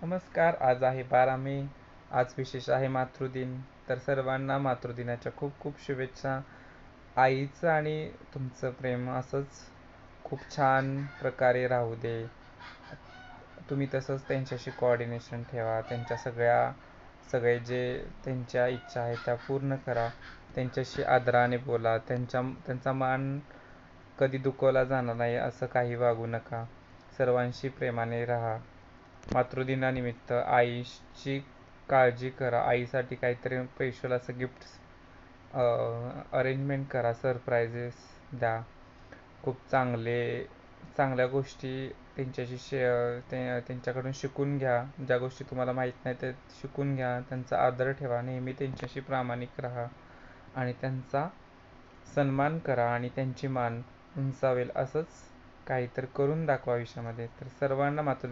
नमस्कार. आज आहे 12 मे. आज विशेष आहे मातृदिन. तर सर्वांना मातृदिनाच्या खूप खूप शुभेच्छा. आईचं आणि तुमचं प्रेम असंच खूप छान प्रकारे राहू दे. तुम्ही तसंच त्यांच्याशी कोऑर्डिनेशन ठेवा. त्यांच्या सगळे जे त्यांच्या इच्छा आहेत त्या पूर्ण करा. त्यांच्याशी आदराने बोला. त्यांचा मान कधी दुखवला जाणार नाही असं काही वागू नका. सर्वांशी प्रेमाने राहा. मातृदिनानिमित्त आईची काळजी करा. आईसाठी काहीतरी स्पेशल असं गिफ्ट अरेंजमेंट करा. सरप्राइजेस द्या. खूप चांगल्या गोष्टी त्यांच्याशी त्यांच्याकडून शिकून घ्या. ज्या गोष्टी तुम्हाला माहीत नाही त्या शिकून घ्या. त्यांचा आदर ठेवा. नेहमी त्यांच्याशी प्रामाणिक राहा आणि त्यांचा सन्मान करा आणि त्यांची मान उंचावेल असंच काहीतरी करून दाखवा आयुष्यामध्ये. तर सर्वांना मातृ